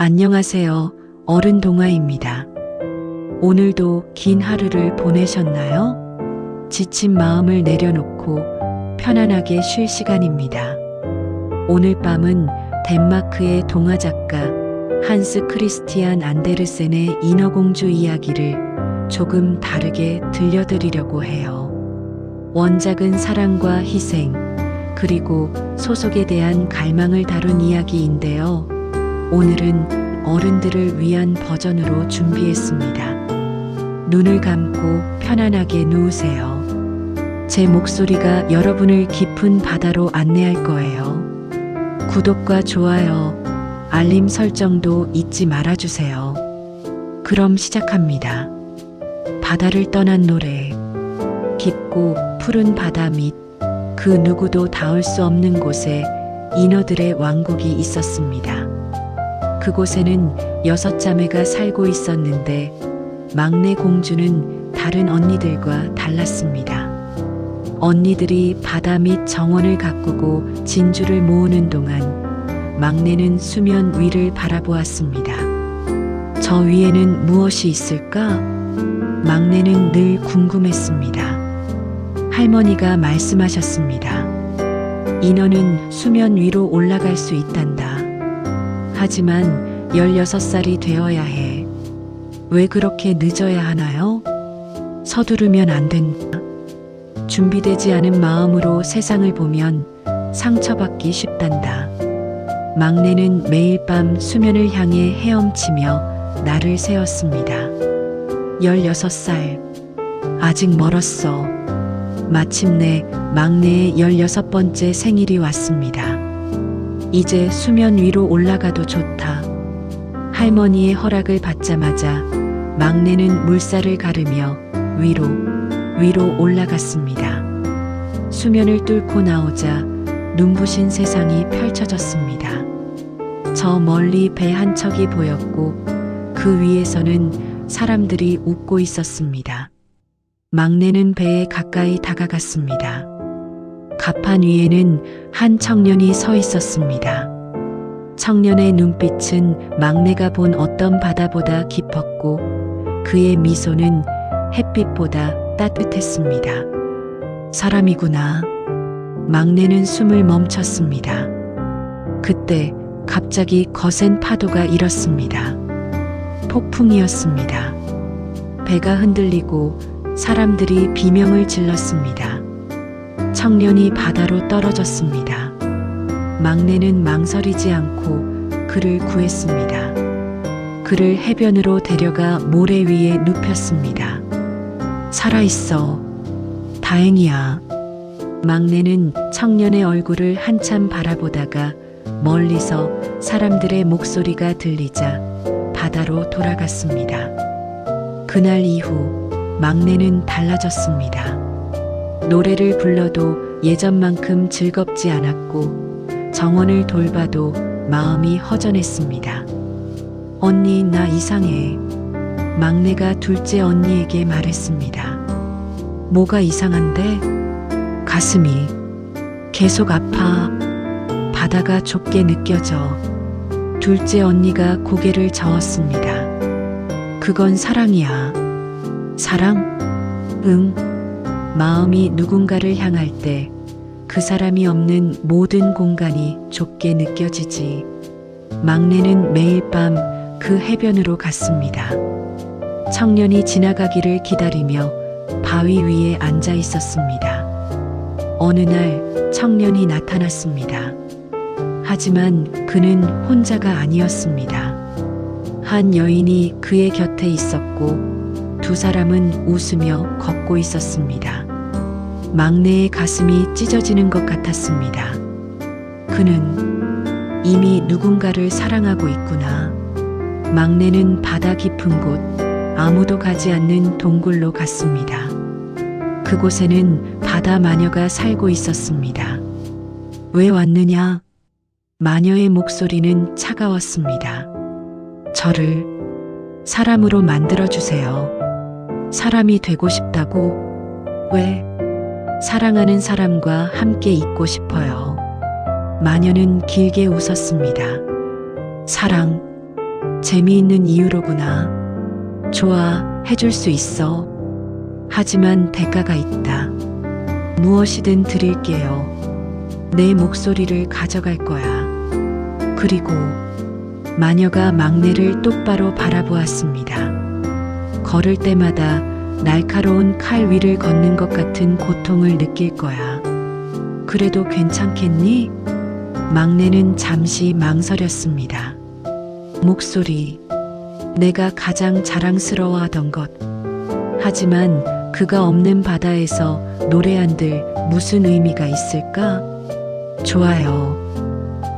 안녕하세요. 어른 동화입니다. 오늘도 긴 하루를 보내셨나요? 지친 마음을 내려놓고 편안하게 쉴 시간입니다. 오늘 밤은 덴마크의 동화 작가 한스 크리스티안 안데르센의 인어공주 이야기를 조금 다르게 들려드리려고 해요. 원작은 사랑과 희생, 그리고 소속에 대한 갈망을 다룬 이야기인데요. 오늘은 어른들을 위한 버전으로 준비했습니다. 눈을 감고 편안하게 누우세요. 제 목소리가 여러분을 깊은 바다로 안내할 거예요. 구독과 좋아요, 알림 설정도 잊지 말아주세요. 그럼 시작합니다. 바다를 떠난 노래. 깊고 푸른 바다 밑, 그 누구도 닿을 수 없는 곳에 인어들의 왕국이 있었습니다. 그곳에는 6자매가 살고 있었는데 막내 공주는 다른 언니들과 달랐습니다. 언니들이 바다 밑 정원을 가꾸고 진주를 모으는 동안 막내는 수면 위를 바라보았습니다. 저 위에는 무엇이 있을까? 막내는 늘 궁금했습니다. 할머니가 말씀하셨습니다. 인어는 수면 위로 올라갈 수 있단다. 하지만 16살이 되어야 해. 왜 그렇게 늦어야 하나요? 서두르면 안 된다. 준비되지 않은 마음으로 세상을 보면 상처받기 쉽단다. 막내는 매일 밤 수면을 향해 헤엄치며 날을 세웠습니다. 16살. 아직 멀었어. 마침내 막내의 16번째 생일이 왔습니다. 이제 수면 위로 올라가도 좋다. 할머니의 허락을 받자마자 막내는 물살을 가르며 위로 올라갔습니다. 수면을 뚫고 나오자 눈부신 세상이 펼쳐졌습니다. 저 멀리 배 한 척이 보였고 그 위에서는 사람들이 웃고 있었습니다. 막내는 배에 가까이 다가갔습니다. 갑판 위에는 한 청년이 서 있었습니다. 청년의 눈빛은 막내가 본 어떤 바다보다 깊었고 그의 미소는 햇빛보다 따뜻했습니다. 사람이구나. 막내는 숨을 멈췄습니다. 그때 갑자기 거센 파도가 일었습니다. 폭풍이었습니다. 배가 흔들리고 사람들이 비명을 질렀습니다. 청년이 바다로 떨어졌습니다. 막내는 망설이지 않고 그를 구했습니다. 그를 해변으로 데려가 모래 위에 눕혔습니다. 살아있어. 다행이야. 막내는 청년의 얼굴을 한참 바라보다가 멀리서 사람들의 목소리가 들리자 바다로 돌아갔습니다. 그날 이후 막내는 달라졌습니다. 노래를 불러도 예전만큼 즐겁지 않았고 정원을 돌봐도 마음이 허전했습니다. 언니, 나 이상해. 막내가 둘째 언니에게 말했습니다. 뭐가 이상한데? 가슴이 계속 아파. 바다가 좁게 느껴져. 둘째 언니가 고개를 저었습니다. 그건 사랑이야. 사랑? 응. 마음이 누군가를 향할 때 그 사람이 없는 모든 공간이 좁게 느껴지지. 막내는 매일 밤 그 해변으로 갔습니다. 청년이 지나가기를 기다리며 바위 위에 앉아 있었습니다. 어느 날 청년이 나타났습니다. 하지만 그는 혼자가 아니었습니다. 한 여인이 그의 곁에 있었고 두 사람은 웃으며 걷고 있었습니다. 막내의 가슴이 찢어지는 것 같았습니다. 그는 이미 누군가를 사랑하고 있구나. 막내는 바다 깊은 곳, 아무도 가지 않는 동굴로 갔습니다. 그곳에는 바다 마녀가 살고 있었습니다. 왜 왔느냐? 마녀의 목소리는 차가웠습니다. 저를 사람으로 만들어주세요. 사람이 되고 싶다고? 왜? 사랑하는 사람과 함께 있고 싶어요. 마녀는 길게 웃었습니다. 사랑, 재미있는 이유로구나. 좋아, 해줄 수 있어. 하지만 대가가 있다. 무엇이든 드릴게요. 내 목소리를 가져갈 거야. 그리고 마녀가 막내를 똑바로 바라보았습니다. 걸을 때마다 날카로운 칼 위를 걷는 것 같은 고통을 느낄 거야. 그래도 괜찮겠니? 막내는 잠시 망설였습니다. 목소리, 내가 가장 자랑스러워하던 것. 하지만 그가 없는 바다에서 노래한들 무슨 의미가 있을까? 좋아요.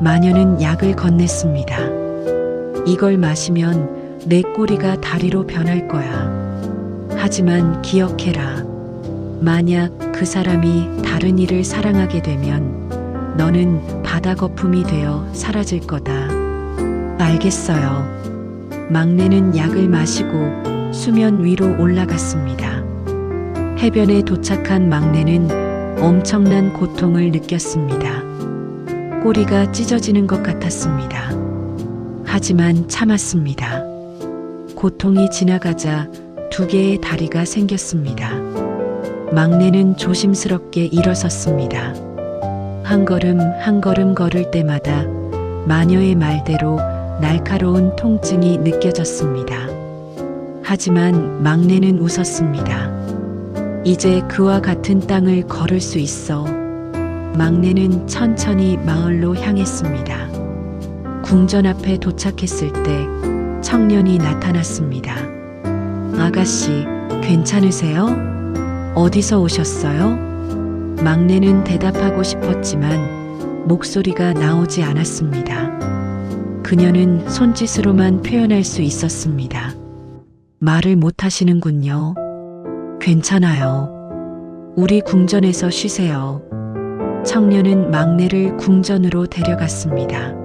마녀는 약을 건넸습니다. 이걸 마시면 내 꼬리가 다리로 변할 거야. 하지만 기억해라. 만약 그 사람이 다른 이를 사랑하게 되면 너는 바다 거품이 되어 사라질 거다. 알겠어요. 막내는 약을 마시고 수면 위로 올라갔습니다. 해변에 도착한 막내는 엄청난 고통을 느꼈습니다. 꼬리가 찢어지는 것 같았습니다. 하지만 참았습니다. 고통이 지나가자 2개의 다리가 생겼습니다. 막내는 조심스럽게 일어섰습니다. 한 걸음 한 걸음 걸을 때마다 마녀의 말대로 날카로운 통증이 느껴졌습니다. 하지만 막내는 웃었습니다. 이제 그와 같은 땅을 걸을 수 있어. 막내는 천천히 마을로 향했습니다. 궁전 앞에 도착했을 때 청년이 나타났습니다. 아가씨, 괜찮으세요? 어디서 오셨어요? 막내는 대답하고 싶었지만 목소리가 나오지 않았습니다. 그녀는 손짓으로만 표현할 수 있었습니다. 말을 못 하시는군요. 괜찮아요. 우리 궁전에서 쉬세요. 청년은 막내를 궁전으로 데려갔습니다.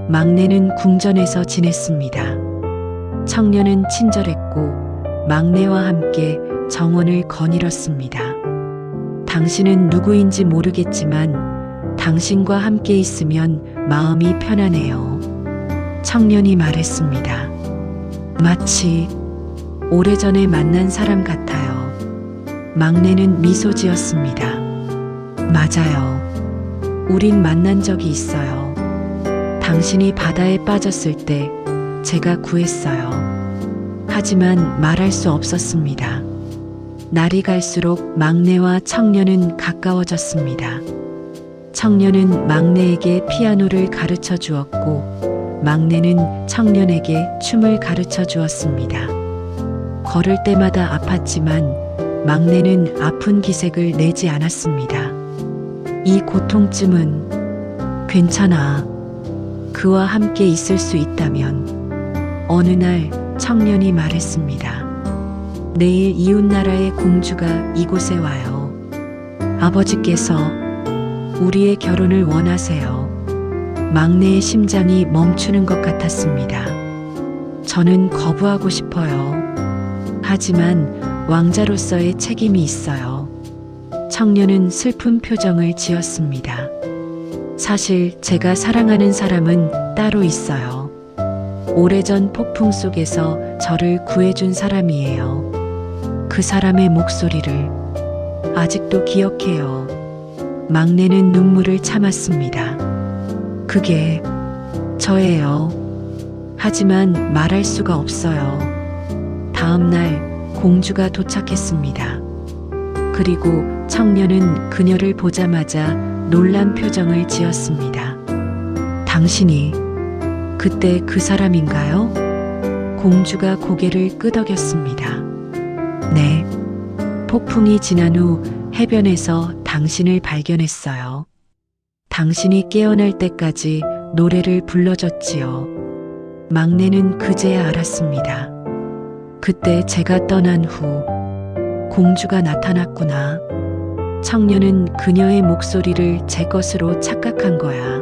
막내는 궁전에서 지냈습니다. 청년은 친절했고 막내와 함께 정원을 거닐었습니다. 당신은 누구인지 모르겠지만 당신과 함께 있으면 마음이 편안해요. 청년이 말했습니다. 마치 오래전에 만난 사람 같아요. 막내는 미소 지었습니다. 맞아요. 우린 만난 적이 있어요. 당신이 바다에 빠졌을 때 제가 구했어요. 하지만 말할 수 없었습니다. 날이 갈수록 막내와 청년은 가까워졌습니다. 청년은 막내에게 피아노를 가르쳐 주었고 막내는 청년에게 춤을 가르쳐 주었습니다. 걸을 때마다 아팠지만 막내는 아픈 기색을 내지 않았습니다. 이 고통쯤은 괜찮아. 그와 함께 있을 수 있다면. 어느 날 청년이 말했습니다. 내일 이웃나라의 공주가 이곳에 와요. 아버지께서 우리의 결혼을 원하세요. 막내의 심장이 멈추는 것 같았습니다. 저는 거부하고 싶어요. 하지만 왕자로서의 책임이 있어요. 청년은 슬픈 표정을 지었습니다. 사실 제가 사랑하는 사람은 따로 있어요. 오래전 폭풍 속에서 저를 구해준 사람이에요. 그 사람의 목소리를 아직도 기억해요. 막내는 눈물을 참았습니다. 그게 저예요. 하지만 말할 수가 없어요. 다음 날 공주가 도착했습니다. 그리고 청년은 그녀를 보자마자 놀란 표정을 지었습니다. 당신이 그때 그 사람인가요? 공주가 고개를 끄덕였습니다. 네. 폭풍이 지난 후 해변에서 당신을 발견했어요. 당신이 깨어날 때까지 노래를 불러줬지요. 막내는 그제야 알았습니다. 그때 제가 떠난 후 공주가 나타났구나. 청년은 그녀의 목소리를 제 것으로 착각한 거야.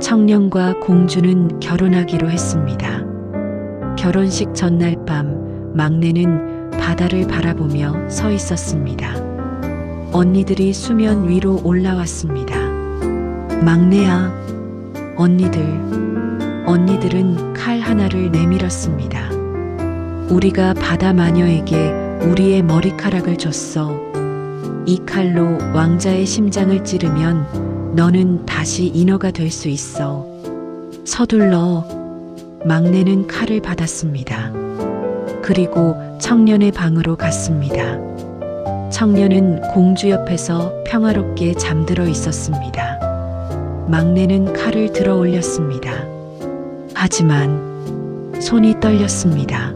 청년과 공주는 결혼하기로 했습니다. 결혼식 전날 밤 막내는 바다를 바라보며 서 있었습니다. 언니들이 수면 위로 올라왔습니다. 막내야, 언니들, 언니들은 칼 하나를 내밀었습니다. 우리가 바다 마녀에게 우리의 머리카락을 줬어. 이 칼로 왕자의 심장을 찌르면 너는 다시 인어가 될 수 있어. 서둘러. 막내는 칼을 받았습니다. 그리고 청년의 방으로 갔습니다. 청년은 공주 옆에서 평화롭게 잠들어 있었습니다. 막내는 칼을 들어 올렸습니다. 하지만 손이 떨렸습니다.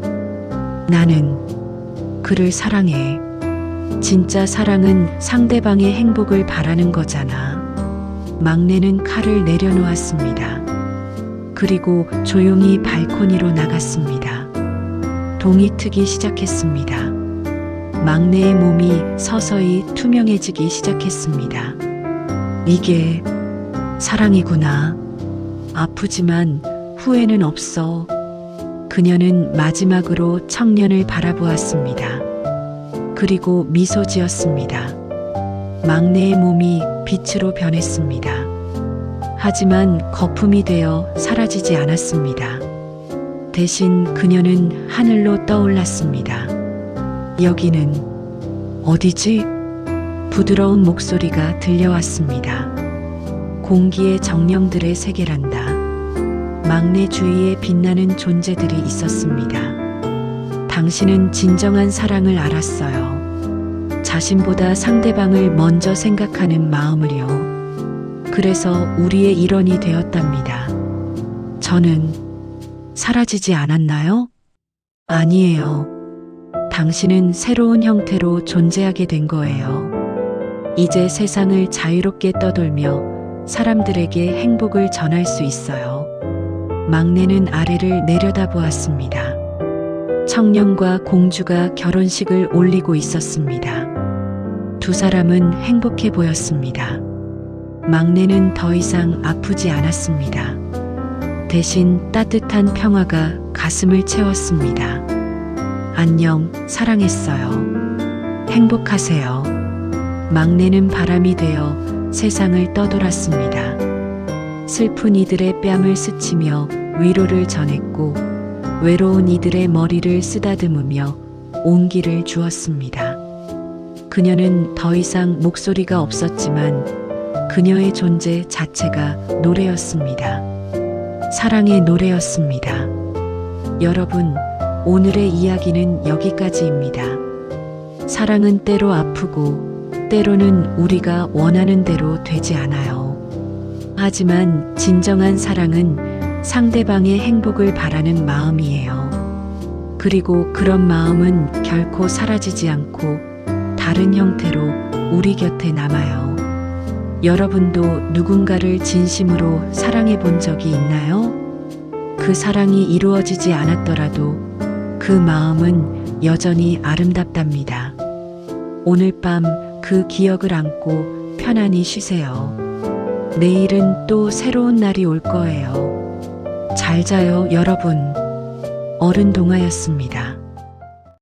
나는 그를 사랑해. 진짜 사랑은 상대방의 행복을 바라는 거잖아. 막내는 칼을 내려놓았습니다. 그리고 조용히 발코니로 나갔습니다. 동이 트기 시작했습니다. 막내의 몸이 서서히 투명해지기 시작했습니다. 이게 사랑이구나. 아프지만 후회는 없어. 그녀는 마지막으로 청년을 바라보았습니다. 그리고 미소 지었습니다. 막내의 몸이 빛으로 변했습니다. 하지만 거품이 되어 사라지지 않았습니다. 대신 그녀는 하늘로 떠올랐습니다. 여기는 어디지? 부드러운 목소리가 들려왔습니다. 공기의 정령들의 세계란다. 막내 주위에 빛나는 존재들이 있었습니다. 당신은 진정한 사랑을 알았어요. 자신보다 상대방을 먼저 생각하는 마음을요. 그래서 우리의 일원이 되었답니다. 저는 사라지지 않았나요? 아니에요. 당신은 새로운 형태로 존재하게 된 거예요. 이제 세상을 자유롭게 떠돌며 사람들에게 행복을 전할 수 있어요. 막내는 아래를 내려다보았습니다. 청년과 공주가 결혼식을 올리고 있었습니다. 두 사람은 행복해 보였습니다. 막내는 더 이상 아프지 않았습니다. 대신 따뜻한 평화가 가슴을 채웠습니다. 안녕, 사랑했어요. 행복하세요. 막내는 바람이 되어 세상을 떠돌았습니다. 슬픈 이들의 뺨을 스치며 위로를 전했고 외로운 이들의 머리를 쓰다듬으며 온기를 주었습니다. 그녀는 더 이상 목소리가 없었지만 그녀의 존재 자체가 노래였습니다. 사랑의 노래였습니다. 여러분, 오늘의 이야기는 여기까지입니다. 사랑은 때로 아프고 때로는 우리가 원하는 대로 되지 않아요. 하지만 진정한 사랑은 상대방의 행복을 바라는 마음이에요. 그리고 그런 마음은 결코 사라지지 않고 다른 형태로 우리 곁에 남아요. 여러분도 누군가를 진심으로 사랑해 본 적이 있나요? 그 사랑이 이루어지지 않았더라도 그 마음은 여전히 아름답답니다. 오늘 밤 그 기억을 안고 편안히 쉬세요. 내일은 또 새로운 날이 올 거예요. 잘 자요, 여러분. 어른 동화였습니다.